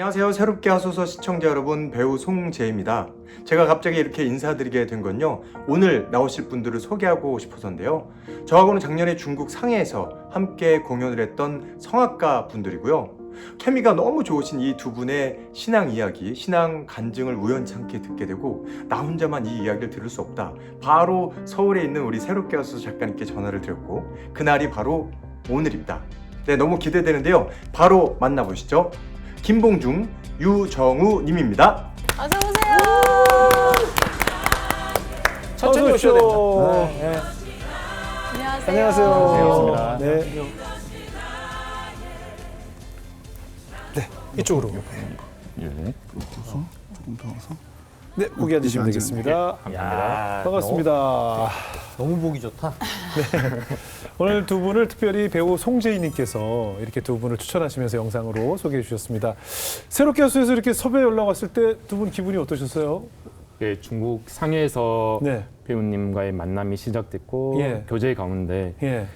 안녕하세요. 새롭게 하소서 시청자 여러분, 배우 송재입니다. 제가 갑자기 이렇게 인사드리게 된 건요, 오늘 나오실 분들을 소개하고 싶어서인데요. 저하고는 작년에 중국 상해에서 함께 공연을 했던 성악가 분들이고요. 케미가 너무 좋으신 이 두 분의 신앙 이야기, 신앙 간증을 우연찮게 듣게 되고, 나 혼자만 이 이야기를 들을 수 없다. 바로 서울에 있는 우리 새롭게 하소서 작가님께 전화를 드렸고, 그날이 바로 오늘입니다. 네, 너무 기대되는데요. 바로 만나보시죠. 김봉중, 유정우 님입니다. 어서 오세요. 천천히 오셔야 됩니다. 네. 안녕하세요. 안녕하세요. 네. 네, 이쪽으로. 예. 조금 더 와서. 네, 거기 앉으시면 되겠습니다. 감사합니다. 반갑습니다. 너무 보기 좋다. 오늘 두 분을 특별히 배우 송재희님께서 이렇게 두 분을 추천하시면서 영상으로 소개해 주셨습니다. 새롭게 하소서에서 이렇게 섭외 연락 왔을 때 두 분 기분이 어떠셨어요? 네, 중국 상해에서 네. 배우님과의 만남이 시작됐고 예. 교제 가운데 예.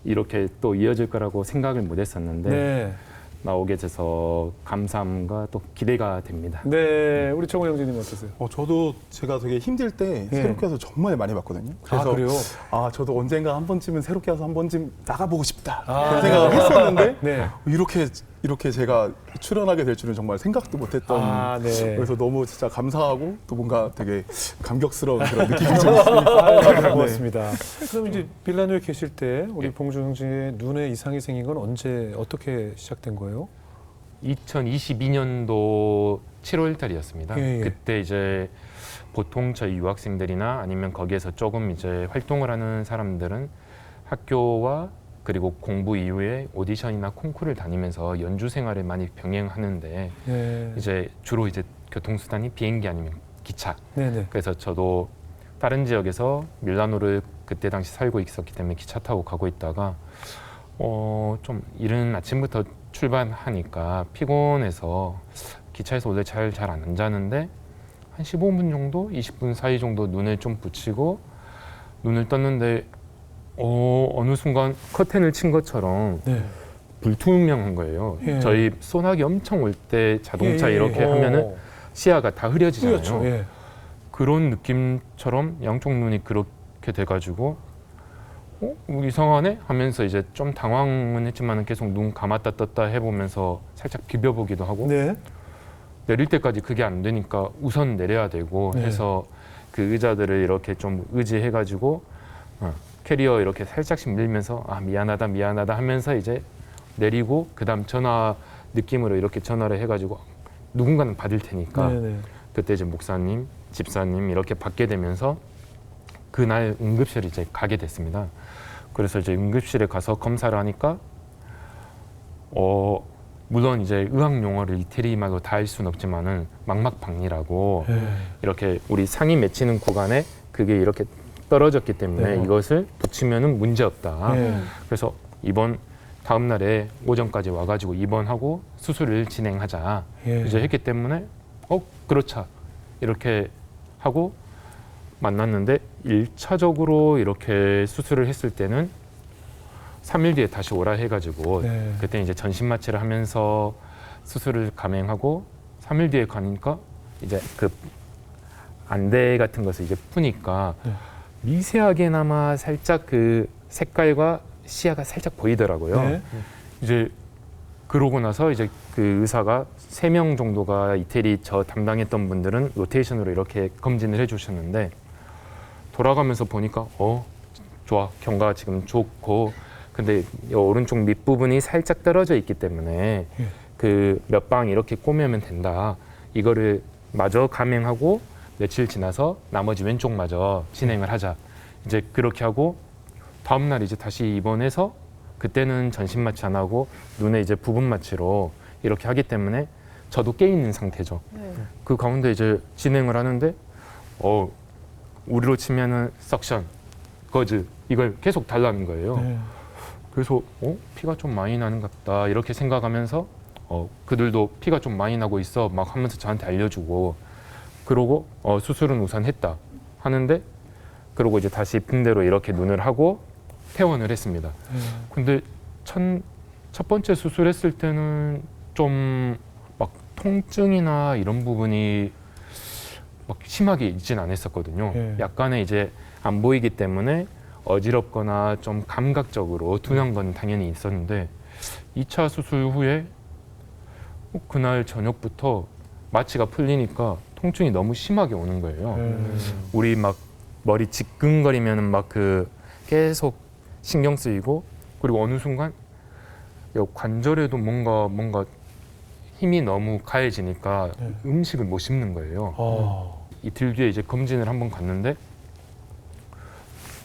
이렇게 또 이어질 거라고 생각을 못했었는데 네. 나오게 돼서 감사함과 또 기대가 됩니다. 네. 우리 정우 형제님 어떠세요? 저도 제가 되게 힘들 때 예. 새롭게 와서 정말 많이 봤거든요. 그래요? 저도 언젠가 한 번쯤은 새롭게 와서 한 번쯤 나가보고 싶다. 아, 그런 생각을 했었는데 네. 이렇게 제가 출연하게 될 줄은 정말 생각도 못했던. 아, 네. 그래서 너무 진짜 감사하고 또 뭔가 되게 감격스러운 그런 느낌이 좀 있습니다. 아, 고맙습니다. 그럼 이제 빌라노에 계실 때 우리 봉중 형제의 눈에 이상이 생긴 건 언제 어떻게 시작된 거예요? 2022년도 7월 달이었습니다. 예, 예. 그때 이제 보통 저희 유학생들이나 아니면 거기에서 조금 이제 활동을 하는 사람들은 학교와 그리고 공부 이후에 오디션이나 콩쿠르를 다니면서 연주 생활을 많이 병행하는데 네. 이제 주로 이제 교통수단이 비행기 아니면 기차. 네네. 그래서 저도 다른 지역에서 밀라노를 그때 당시 살고 있었기 때문에 기차 타고 가고 있다가 좀 이른 아침부터 출발하니까 피곤해서 기차에서 원래 잘 안 자는데 한 15분 정도, 20분 사이 정도 눈을 좀 붙이고 눈을 떴는데 어느 순간 커튼을 친 것처럼 네. 불투명한 거예요. 예. 저희 소나기 엄청 올 때 자동차 예, 예. 이렇게 하면은 시야가 다 흐려지잖아요. 그렇죠. 예. 그런 느낌처럼 양쪽 눈이 그렇게 돼가지고 이상하네 하면서 이제 좀 당황은 했지만 계속 눈 감았다 떴다 해보면서 살짝 비벼보기도 하고 네. 내릴 때까지 그게 안 되니까 우선 내려야 되고 네. 해서 그 의자들을 이렇게 좀 의지해가지고 캐리어 이렇게 살짝씩 밀면서 미안하다 하면서 이제 내리고 그다음 전화 느낌으로 이렇게 전화를 해가지고 누군가는 받을 테니까 네네. 그때 이제 목사님, 집사님 이렇게 받게 되면서 그날 응급실에 이제 가게 됐습니다. 그래서 이제 응급실에 가서 검사를 하니까 물론 이제 의학 용어를 이태리 말로 다 할 수는 없지만은 막막박리라고 이렇게 우리 상이 맺히는 구간에 그게 이렇게 떨어졌기 때문에 네. 이것을 붙이면은 문제 없다. 네. 그래서 다음 날에 오전까지 와가지고 입원하고 수술을 진행하자 예. 이제 했기 때문에 그렇죠 이렇게 하고 만났는데 1차적으로 이렇게 수술을 했을 때는 3일 뒤에 다시 오라 해가지고 네. 그때 이제 전신 마취를 하면서 수술을 감행하고 3일 뒤에 가니까 이제 그 안대 같은 것을 이제 푸니까 네. 미세하게나마 살짝 그 색깔과 시야가 살짝 보이더라고요. 네. 이제 그러고 나서 이제 그 의사가 3명 정도가 이태리 저 담당했던 분들은 로테이션으로 이렇게 검진을 해주셨는데 돌아가면서 보니까 좋아 경과 지금 좋고 근데 이 오른쪽 밑부분이 살짝 떨어져 있기 때문에 예. 그 몇 방 이렇게 꼬매면 된다. 이거를 마저 감행하고 며칠 지나서 나머지 왼쪽마저 진행을 하자. 이제 그렇게 하고 다음 날 이제 다시 입원해서 그때는 전신 마취 안 하고 눈에 이제 부분 마취로 이렇게 하기 때문에 저도 깨 있는 상태죠. 네. 그 가운데 이제 진행을 하는데 우리로 치면은 석션, 거즈 이걸 계속 달라는 거예요. 네. 그래서 피가 좀 많이 나는 것 같다 이렇게 생각하면서 그들도 피가 좀 많이 나고 있어 막 하면서 저한테 알려주고 그러고 수술은 우선 했다 하는데 그러고 이제 다시 빈대로 이렇게 눈을 하고 퇴원을 했습니다. 근데 첫 번째 수술했을 때는 좀 막 통증이나 이런 부분이 막 심하게 있진 않았었거든요. 예. 약간의 이제 안 보이기 때문에 어지럽거나 좀 감각적으로 둔한 건 당연히 있었는데 2차 수술 후에 그날 저녁부터 마취가 풀리니까 통증이 너무 심하게 오는 거예요. 우리 막 머리 지끈거리면 막 그 계속 신경 쓰이고 그리고 어느 순간 관절에도 뭔가 힘이 너무 가해지니까 네. 음식을 못 씹는 거예요. 이틀 뒤에 이제 검진을 한번 갔는데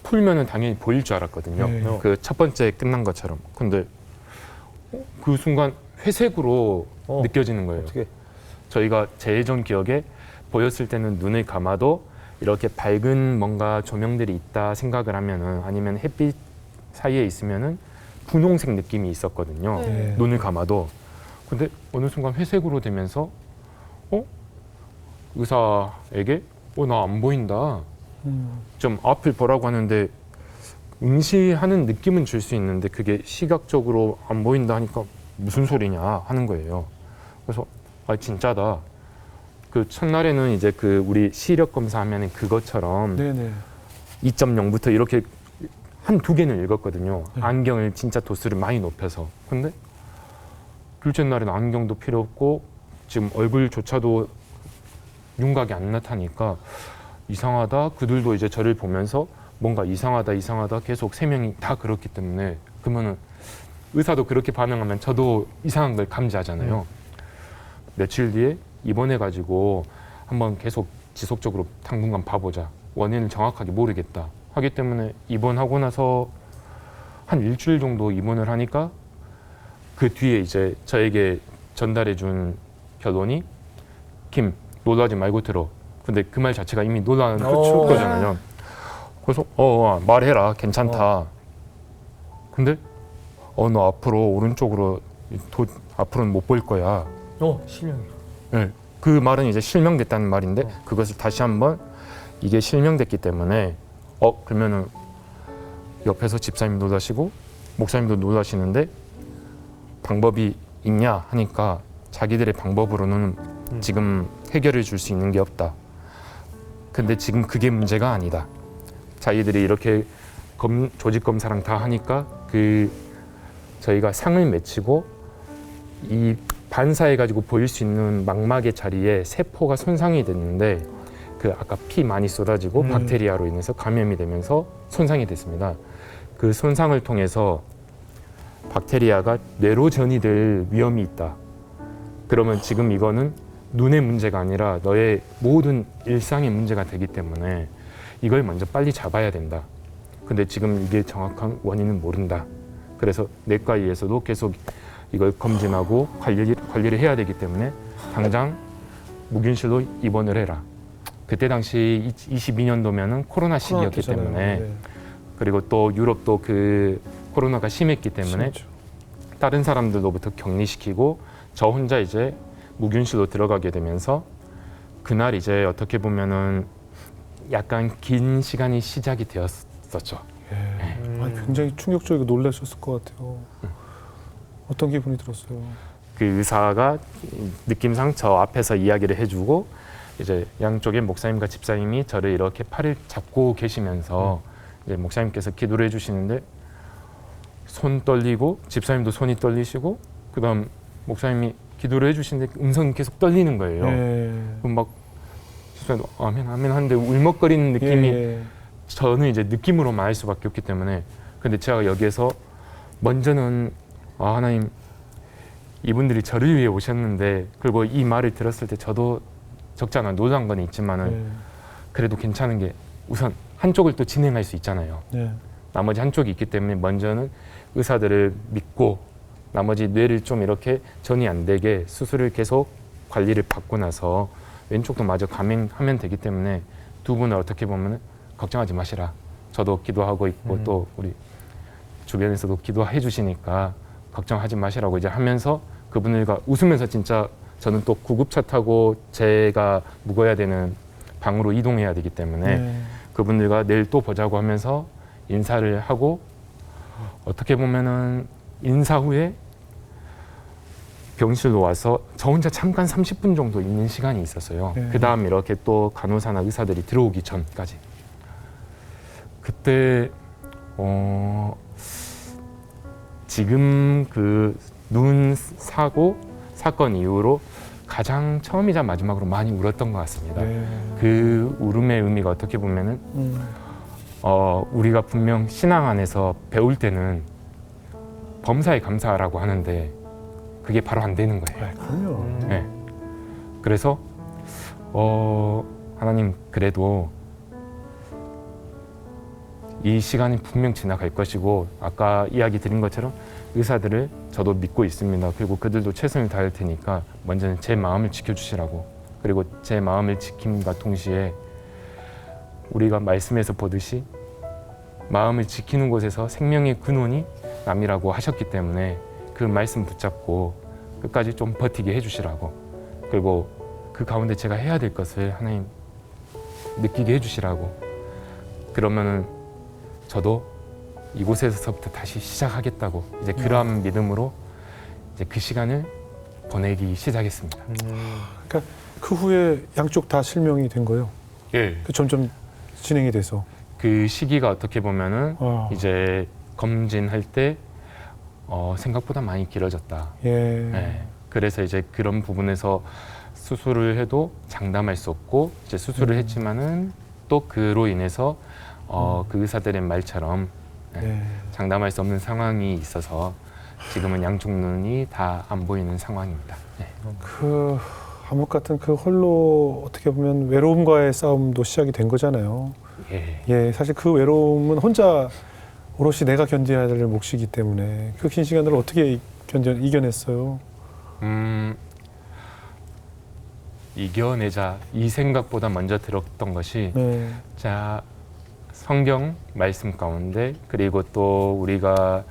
풀면은 당연히 보일 줄 알았거든요. 네. 그 첫 번째 끝난 것처럼. 근데 그 순간 회색으로 느껴지는 거예요. 어떻게? 저희가 제 예전 기억에 보였을 때는 눈을 감아도 이렇게 밝은 뭔가 조명들이 있다 생각을 하면은 아니면 햇빛 사이에 있으면은 분홍색 느낌이 있었거든요. 네. 눈을 감아도. 근데 어느 순간 회색으로 되면서 의사에게 나 안 보인다. 좀 앞을 보라고 하는데 응시하는 느낌은 줄 수 있는데 그게 시각적으로 안 보인다 하니까 무슨 소리냐 하는 거예요. 그래서 진짜다. 그 첫날에는 이제 그 우리 시력 검사하면 그것처럼 네네. 2.0부터 이렇게 한 두 개는 읽었거든요. 네. 안경을 진짜 도수를 많이 높여서. 근데 둘째 날에는 안경도 필요 없고 지금 얼굴조차도 윤곽이 안 나타나니까 이상하다. 그들도 이제 저를 보면서 뭔가 이상하다 계속 세 명이 다 그렇기 때문에 그러면은 의사도 그렇게 반응하면 저도 이상한 걸 감지하잖아요. 며칠 뒤에 입원해가지고 한번 계속 지속적으로 당분간 봐보자. 원인을 정확하게 모르겠다. 하기 때문에 입원하고 나서 한 일주일 정도 입원을 하니까 그 뒤에 이제 저에게 전달해준 결론이 김, 놀라지 말고 들어. 근데 그 말 자체가 이미 놀라는 거잖아요. 그래서 말해라. 괜찮다. 근데 너 앞으로 오른쪽으로 앞으로는 못 볼 거야. 실명이. 네, 그 말은 이제 실명됐다는 말인데 그것을 다시 한번 이게 실명됐기 때문에 그러면은 옆에서 집사님 놀라시고 목사님도 놀라시는데 방법이 있냐 하니까 자기들의 방법으로는 지금 해결해 줄 수 있는 게 없다. 근데 지금 그게 문제가 아니다. 자기들이 이렇게 조직 검사랑 다 하니까 저희가 상을 맺히고 이 반사해가지고 보일 수 있는 망막의 자리에 세포가 손상이 됐는데 그 아까 피 많이 쏟아지고 박테리아로 인해서 감염이 되면서 손상이 됐습니다. 그 손상을 통해서 박테리아가 뇌로 전이될 위험이 있다. 그러면 지금 이거는 눈의 문제가 아니라 너의 모든 일상의 문제가 되기 때문에 이걸 먼저 빨리 잡아야 된다. 근데 지금 이게 정확한 원인은 모른다. 그래서 내과의에서도 계속 이걸 검진하고 관리를 해야 되기 때문에 당장 무균실로 입원을 해라. 그때 당시 22년도면은 코로나 시기였기 때문에 네. 그리고 또 유럽도 그 코로나가 심했기 때문에 심했죠. 다른 사람들로부터 격리시키고 저 혼자 이제 무균실로 들어가게 되면서 그날 이제 어떻게 보면은 약간 긴 시간이 시작이 되었었죠. 굉장히 충격적이고 놀라셨을 것 같아요. 어떤 기분이 들었어요? 그 의사가 느낌상 저 앞에서 이야기를 해주고 이제 양쪽에 목사님과 집사님이 저를 이렇게 팔을 잡고 계시면서 이제 목사님께서 기도를 해주시는데 손 떨리고 집사님도 손이 떨리시고 그다음 목사님이 기도를 해주시는데 음성이 계속 떨리는 거예요. 그럼 막 집사님도 아멘 아멘 하는데 울먹거리는 느낌이 저는 이제 느낌으로만 알 수밖에 없기 때문에 근데 제가 여기에서 먼저는 하나님 이분들이 저를 위해 오셨는데 그리고 이 말을 들었을 때 저도 적지 않아 놀란 건 있지만은 그래도 괜찮은 게 우선 한쪽을 또 진행할 수 있잖아요. 나머지 한쪽이 있기 때문에 먼저는 의사들을 믿고 나머지 뇌를 좀 이렇게 전이 안 되게 수술을 계속 관리를 받고 나서 왼쪽도 마저 감행하면 되기 때문에 두 분을 어떻게 보면 걱정하지 마시라. 저도 기도하고 있고 또 우리 주변에서도 기도해 주시니까 걱정하지 마시라고 이제 하면서 그분들과 웃으면서 진짜 저는 또 구급차 타고 제가 묵어야 되는 방으로 이동해야 되기 때문에 그분들과 내일 또 보자고 하면서 인사를 하고 어떻게 보면은 인사 후에 병실로 와서 저 혼자 잠깐 30분 정도 있는 시간이 있었어요. 네. 그다음 이렇게 또 간호사나 의사들이 들어오기 전까지. 그때 지금 그 눈 사고 사건 이후로 가장 처음이자 마지막으로 많이 울었던 것 같습니다. 네. 그 울음의 의미가 어떻게 보면은 우리가 분명 신앙 안에서 배울 때는 범사에 감사하라고 하는데 그게 바로 안 되는 거예요. 아, 그럼요. 네. 그래서 하나님 그래도 이 시간이 분명 지나갈 것이고 아까 이야기 드린 것처럼 의사들을 저도 믿고 있습니다. 그리고 그들도 최선을 다할 테니까 먼저는 제 마음을 지켜주시라고, 그리고 제 마음을 지킴과 동시에 우리가 말씀에서 보듯이 마음을 지키는 곳에서 생명의 근원이 남이라고 하셨기 때문에 그 말씀 붙잡고 끝까지 좀 버티게 해주시라고, 그리고 그 가운데 제가 해야 될 것을 하나님 느끼게 해주시라고, 그러면은 저도 이곳에서부터 다시 시작하겠다고 이제 그러한 믿음으로 이제 그 시간을 보내기 시작했습니다. 그러니까 그 후에 양쪽 다 실명이 된 거예요. 예. 그 점점 진행이 돼서. 그 시기가 어떻게 보면은 이제 검진할 때 생각보다 많이 길어졌다. 예. 네. 그래서 이제 그런 부분에서 수술을 해도 장담할 수 없고 이제 수술을 했지만은 또 그로 인해서 그 의사들의 말처럼 네. 장담할 수 없는 상황이 있어서 지금은 양쪽 눈이 다 안 보이는 상황입니다. 네. 그 암흑 같은 그 홀로 어떻게 보면 외로움과의 싸움도 시작이 된 거잖아요. 예. 예, 사실 그 외로움은 혼자 오롯이 내가 견뎌야 될 몫이기 때문에 그 긴 시간을 어떻게 이겨냈어요? 이겨내자 이 생각보다 먼저 들었던 것이 네. 자, 성경 말씀 가운데 그리고 또 우리가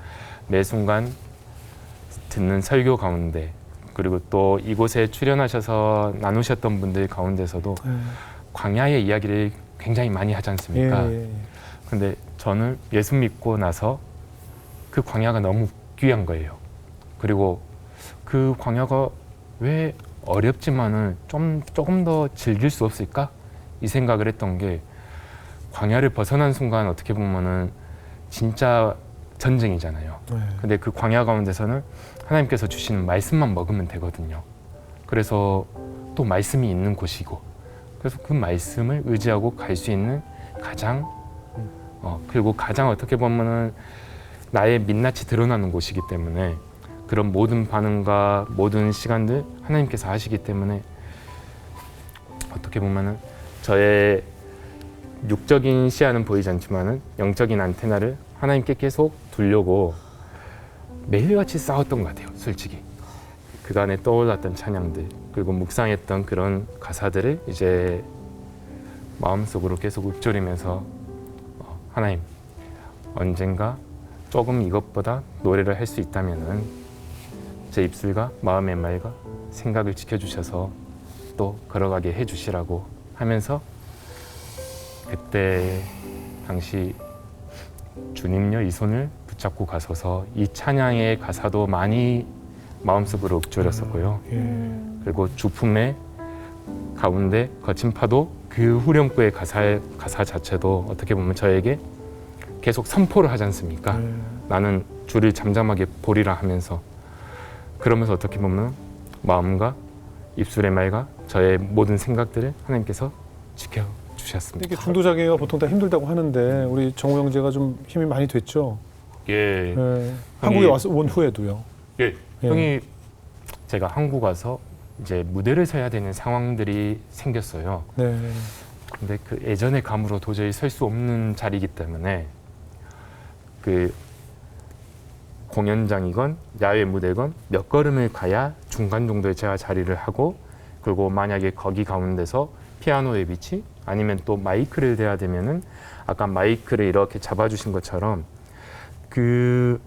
매 순간 듣는 설교 가운데 그리고 또 이곳에 출연하셔서 나누셨던 분들 가운데서도 광야의 이야기를 굉장히 많이 하지 않습니까? 예, 예, 예. 근데 저는 예수 믿고 나서 그 광야가 너무 귀한 거예요. 그리고 그 광야가 왜 어렵지만은 조금 더 즐길 수 없을까? 이 생각을 했던 게 광야를 벗어난 순간 어떻게 보면은 진짜 전쟁이잖아요. 네. 근데 그 광야 가운데서는 하나님께서 주시는 말씀만 먹으면 되거든요. 그래서 또 말씀이 있는 곳이고 그래서 그 말씀을 의지하고 갈 수 있는 가장 그리고 가장 어떻게 보면은 나의 민낯이 드러나는 곳이기 때문에 그런 모든 반응과 모든 시간들 하나님께서 하시기 때문에 어떻게 보면은 저의 육적인 시야는 보이지 않지만은 영적인 안테나를 하나님께 계속 두려고 매일같이 싸웠던 것 같아요. 솔직히 그간에 떠올랐던 찬양들 그리고 묵상했던 그런 가사들을 이제 마음속으로 계속 읊조리면서 하나님 언젠가 조금 이것보다 노래를 할 수 있다면은 제 입술과 마음의 말과 생각을 지켜주셔서 또 걸어가게 해주시라고 하면서 그때 당시 주님여 이 손을 붙잡고 가서서 이 찬양의 가사도 많이 마음속으로 읊조렸었고요. 그리고 주품의 가운데 거친 파도 그 후렴구의 가사 자체도 어떻게 보면 저에게 계속 선포를 하지 않습니까? 나는 주를 잠잠하게 보리라 하면서 그러면서 어떻게 보면 마음과 입술의 말과 저의 모든 생각들을 하나님께서 지켜주셨습니다. 이게 중도자기가 보통 다 힘들다고 하는데 우리 정우 형제가 좀 힘이 많이 됐죠. 예. 예. 한국에 와서 온 후에도요. 예. 형이 제가 한국 와서 이제 무대를 서야 되는 상황들이 생겼어요. 네. 근데 그 예전의 감으로 도저히 설 수 없는 자리이기 때문에 그 공연장이건 야외 무대건 몇 걸음을 가야 중간 정도에 제가 자리를 하고 그리고 만약에 거기 가운데서 피아노의 위치 아니면 또 마이크를 대야 되면은 아까 마이크를 이렇게 잡아주신 것처럼 그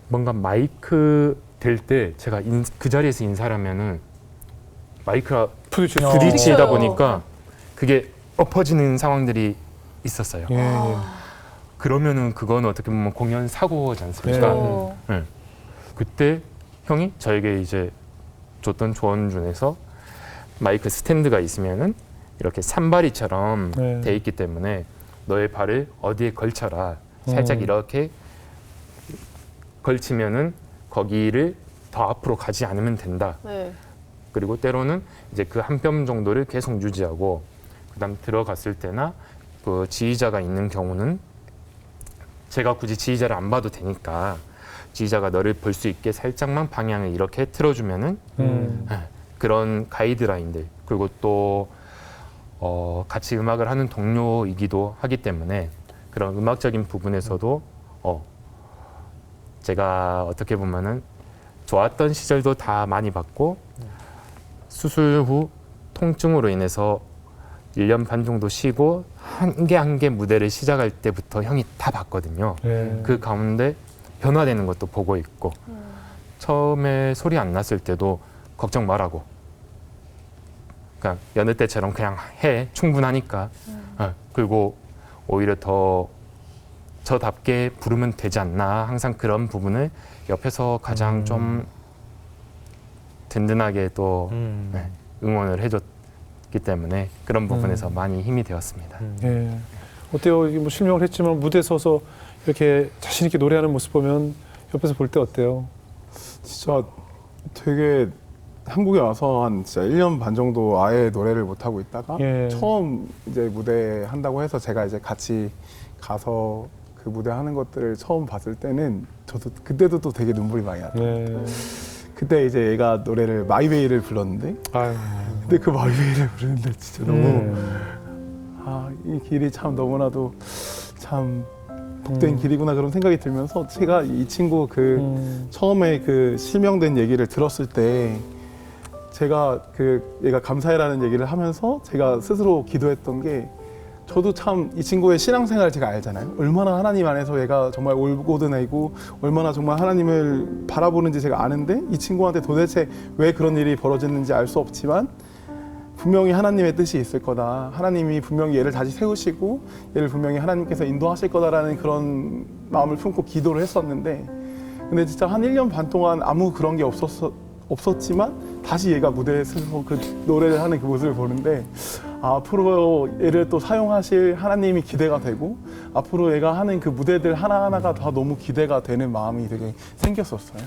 뭔가 마이크 될 때 제가 그 자리에서 인사를 하면은 마이크가 부딪히다 보니까 그게 엎어지는 상황들이 있었어요. 예. 그러면은 그건 어떻게 보면 공연 사고지 않습니까? 오. 네. 그때 형이 저에게 이제 줬던 조언 중에서 마이크 스탠드가 있으면은 이렇게 산발이처럼 네. 돼 있기 때문에 너의 발을 어디에 걸쳐라. 살짝 이렇게 걸치면은 거기를 더 앞으로 가지 않으면 된다. 네. 그리고 때로는 이제 그 한 뼘 정도를 계속 유지하고 그다음 들어갔을 때나 그 지휘자가 있는 경우는 제가 굳이 지휘자를 안 봐도 되니까 지휘자가 너를 볼 수 있게 살짝만 방향을 이렇게 틀어주면은 그런 가이드라인들 그리고 또 같이 음악을 하는 동료이기도 하기 때문에 그런 음악적인 부분에서도 제가 어떻게 보면은 좋았던 시절도 다 많이 봤고 수술 후 통증으로 인해서 1년 반 정도 쉬고 한 개 한 개 무대를 시작할 때부터 형이 다 봤거든요. 네. 그 가운데 변화되는 것도 보고 있고 처음에 소리 안 났을 때도 걱정 말라고 그냥 여느 때처럼 그냥 해 충분하니까 그리고 오히려 더 저답게 부르면 되지 않나 항상 그런 부분을 옆에서 가장 좀 든든하게 또 응원을 해줬기 때문에 그런 부분에서 많이 힘이 되었습니다. 예. 어때요? 이게 뭐 실명을 했지만 무대 서서 이렇게 자신 있게 노래하는 모습 보면 옆에서 볼 때 어때요? 진짜 되게 한국에 와서 한 진짜 1년 반 정도 아예 노래를 못 하고 있다가 예. 처음 이제 무대 한다고 해서 제가 이제 같이 가서 그 무대 하는 것들을 처음 봤을 때는 저도 그때도 또 되게 눈물이 많이 났어요. 네. 그때 이제 얘가 노래를 마이웨이를 불렀는데 아유. 근데 그 마이웨이를 부르는데 진짜 너무 네. 이 길이 참 너무나도 참 복된 길이구나 그런 생각이 들면서 제가 이 친구 그 처음에 그 실명된 얘기를 들었을 때 제가 그 얘가 감사해라는 얘기를 하면서 제가 스스로 기도했던 게 저도 참 이 친구의 신앙생활을 제가 알잖아요. 얼마나 하나님 안에서 얘가 정말 올곧은 애고 얼마나 정말 하나님을 바라보는지 제가 아는데 이 친구한테 도대체 왜 그런 일이 벌어졌는지 알 수 없지만 분명히 하나님의 뜻이 있을 거다. 하나님이 분명히 얘를 다시 세우시고 얘를 분명히 하나님께서 인도하실 거다라는 그런 마음을 품고 기도를 했었는데 근데 진짜 한 1년 반 동안 아무 그런 게 없었지만 다시 얘가 무대에 서서 그 노래를 하는 그 모습을 보는데 앞으로 얘를 또 사용하실 하나님이 기대가 되고 앞으로 얘가 하는 그 무대들 하나하나가 다 너무 기대가 되는 마음이 되게 생겼었어요.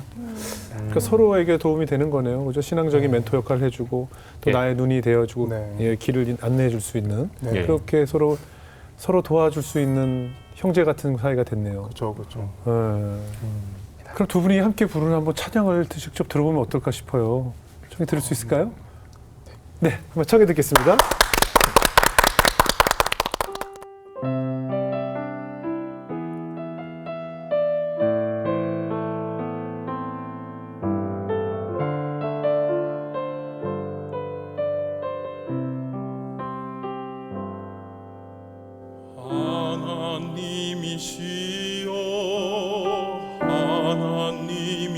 그러니까 서로에게 도움이 되는 거네요. 그죠? 신앙적인 멘토 역할을 해주고 또 예. 나의 눈이 되어주고 네. 예, 길을 안내해 줄 수 있는 네. 그렇게 서로 도와줄 수 있는 형제 같은 사이가 됐네요. 그렇죠, 그렇죠. 그럼 두 분이 함께 부르는 한번 찬양을 직접 들어보면 어떨까 싶어요. 청해 들을 수 있을까요? 네, 한번 청해 듣겠습니다. 하나님이시여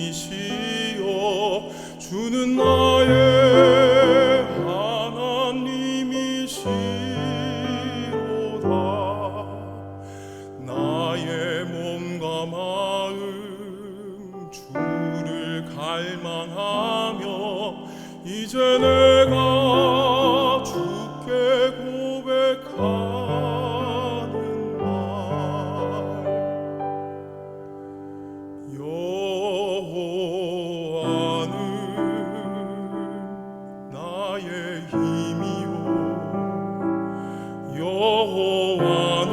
하나님이시여 주는 나의 하나님이시로다 나의 몸과 마음 주를 갈망하며 이제 내가 주께 고백하는 말 여호와는 나의 힘이요 여호와는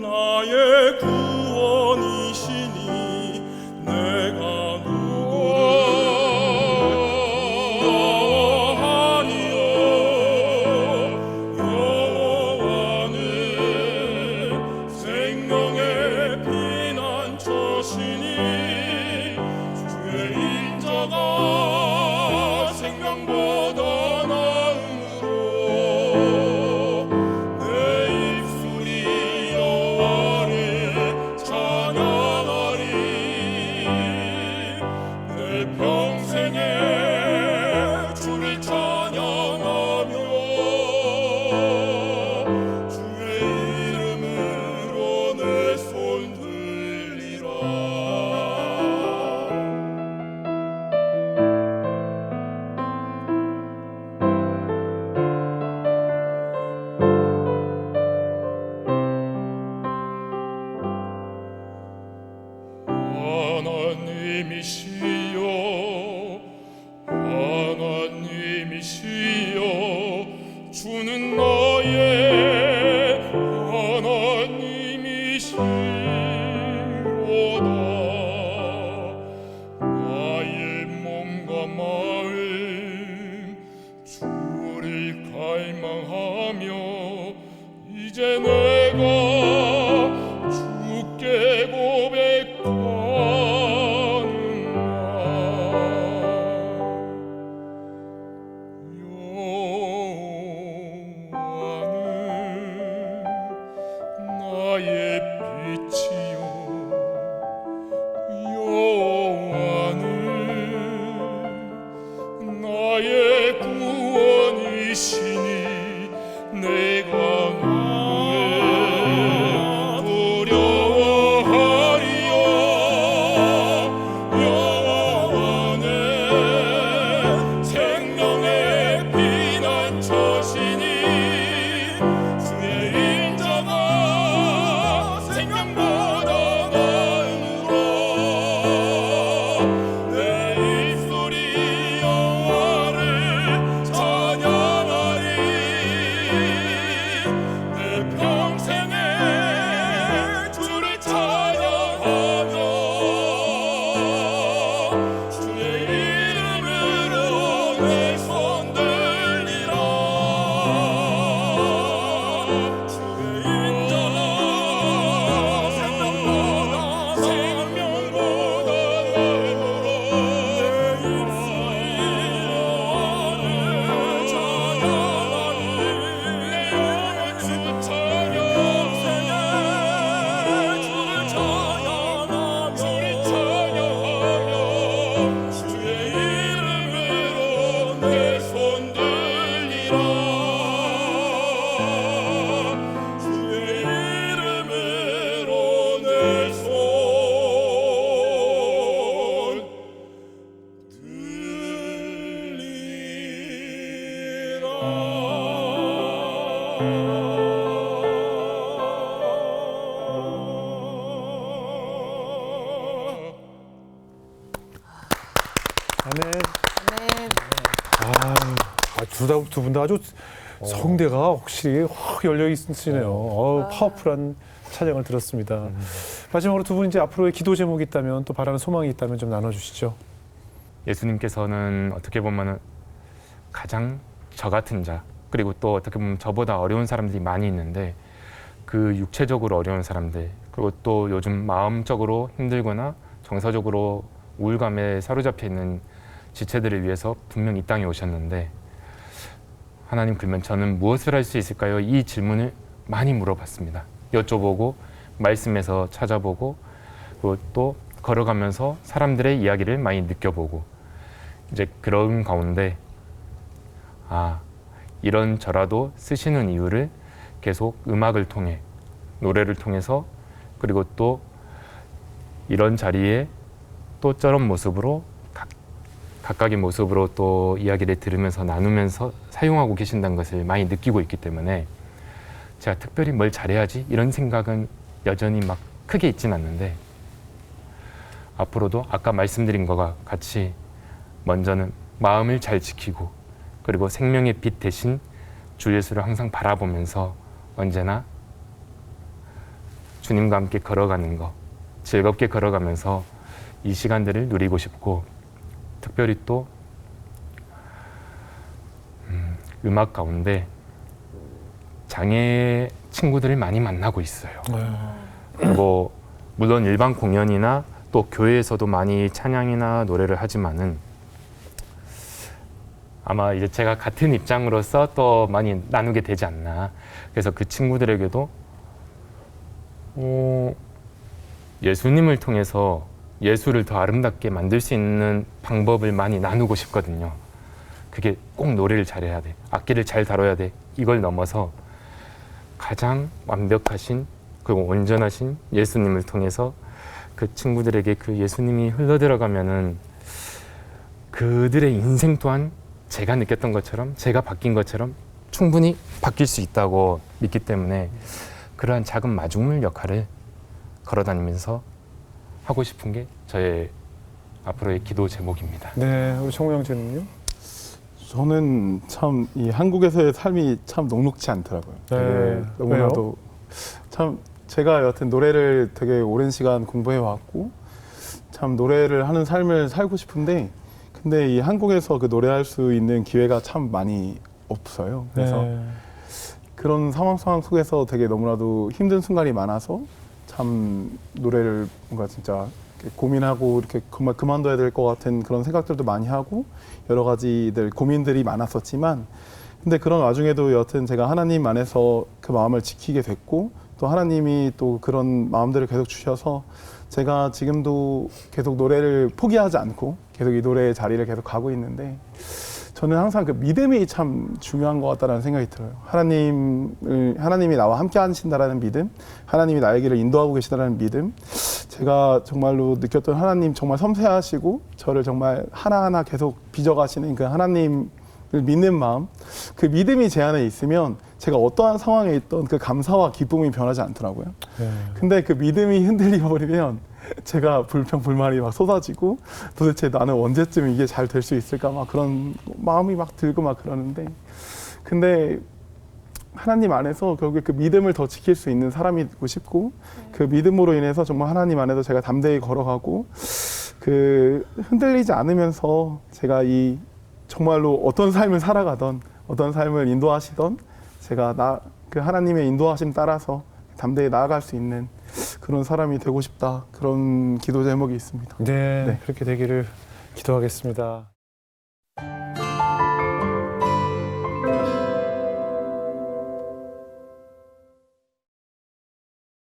나의 구원이시니 내가 누구를 두려워하니요 여호와는 생명의 피난처시니 주의 인자가 생명보다 주는 나의 하나님이시로다. 나의 몸과 마음 주를 갈망하며 이제 내가 주께 고백하노라. 나의 빛이요 여호와는 나의 구원이시니 내가 누구를 두려워하리요. 여호와는 생명의 피난처시니 주의 인자가 생명보다 나으므로 내 입술이 여호와를 찬양하리. 내 평생에 주를 찬양하며 주의 이름으로 내 손 들리라. 주의 인자가 생명보다 나으므로 내 입술이 여호와를 찬양하리. 내 영혼 주 찬양 주를 찬양하며 주를 찬양하며 주의 이름으로 내 손 들리라. 주의 이름으로 내 손 들리라. 아멘. 네. 두 분 다 아주 성대가 확실히 확 열려 있으시네요. 파워풀한 찬양을 들었습니다. 마지막으로 두 분 이제 앞으로의 기도 제목이 있다면 또 바라는 소망이 있다면 좀 나눠주시죠. 예수님께서는 어떻게 보면 가장 저 같은 자, 그리고 또 어떻게 보면 저보다 어려운 사람들이 많이 있는데 그 육체적으로 어려운 사람들, 그리고 또 요즘 마음적으로 힘들거나 정서적으로 우울감에 사로잡혀 있는 지체들을 위해서 분명 이 땅에 오셨는데, 하나님, 그러면 저는 무엇을 할 수 있을까요? 이 질문을 많이 물어봤습니다. 여쭤보고 말씀에서 찾아보고, 그리고 또 걸어가면서 사람들의 이야기를 많이 느껴보고, 이제 그런 가운데 이런 저라도 쓰시는 이유를 계속 음악을 통해, 노래를 통해서, 그리고 또 이런 자리에 또 저런 모습으로 각각의 모습으로 또 이야기를 들으면서 나누면서 사용하고 계신다는 것을 많이 느끼고 있기 때문에 제가 특별히 뭘 잘해야지 이런 생각은 여전히 막 크게 있진 않는데, 앞으로도 아까 말씀드린 것과 같이 먼저는 마음을 잘 지키고, 그리고 생명의 빛 대신 주 예수를 항상 바라보면서 언제나 주님과 함께 걸어가는 거, 즐겁게 걸어가면서 이 시간들을 누리고 싶고, 특별히 또 음악 가운데 장애 친구들을 많이 만나고 있어요. 그리고 물론 일반 공연이나 또 교회에서도 많이 찬양이나 노래를 하지만은 아마 이제 제가 같은 입장으로서 또 많이 나누게 되지 않나. 그래서 그 친구들에게도 예수님을 통해서 예수를 더 아름답게 만들 수 있는 방법을 많이 나누고 싶거든요. 그게 꼭 노래를 잘해야 돼, 악기를 잘 다뤄야 돼, 이걸 넘어서 가장 완벽하신 그리고 온전하신 예수님을 통해서 그 친구들에게 그 예수님이 흘러들어가면은 그들의 인생 또한 제가 느꼈던 것처럼, 제가 바뀐 것처럼 충분히 바뀔 수 있다고 믿기 때문에 그러한 작은 마중물 역할을 걸어다니면서 하고 싶은 게 저의 앞으로의 기도 제목입니다. 네, 우리 정우영 제는요? 저는 참 이 한국에서의 삶이 참 녹록지 않더라고요. 네. 되게 너무나도 참 제가 여하튼 노래를 되게 오랜 시간 공부해 왔고 참 노래를 하는 삶을 살고 싶은데 근데 이 한국에서 그 노래할 수 있는 기회가 참 많이 없어요. 그래서 네. 그런 상황 속에서 되게 너무나도 힘든 순간이 많아서 참 노래를 뭔가 진짜 이렇게 고민하고 이렇게 그만둬야 될 것 같은 그런 생각들도 많이 하고 여러 가지들 고민들이 많았었지만 근데 그런 와중에도 여튼 제가 하나님 안에서 그 마음을 지키게 됐고 또 하나님이 또 그런 마음들을 계속 주셔서 제가 지금도 계속 노래를 포기하지 않고 계속 이 노래의 자리를 계속 가고 있는데 저는 항상 그 믿음이 참 중요한 것 같다는 생각이 들어요. 하나님이 나와 함께 하신다라는 믿음, 하나님이 나의 길을 인도하고 계시다라는 믿음, 제가 정말로 느꼈던 하나님 정말 섬세하시고 저를 정말 하나하나 계속 빚어가시는 그 하나님을 믿는 마음, 그 믿음이 제 안에 있으면 제가 어떠한 상황에 있던 그 감사와 기쁨이 변하지 않더라고요. 네. 근데 그 믿음이 흔들려 버리면 제가 불평불만이 막 쏟아지고 도대체 나는 언제쯤 이게 잘 될 수 있을까 막 그런 마음이 막 들고 막 그러는데 근데 하나님 안에서 결국에 그 믿음을 더 지킬 수 있는 사람이 되고 싶고 그 믿음으로 인해서 정말 하나님 안에서 제가 담대히 걸어가고 그 흔들리지 않으면서 제가 이 정말로 어떤 삶을 살아가던 어떤 삶을 인도하시던 제가 그 하나님의 인도하심 따라서 담대히 나아갈 수 있는 그런 사람이 되고 싶다 그런 기도 제목이 있습니다. 네, 네. 그렇게 되기를 기도하겠습니다.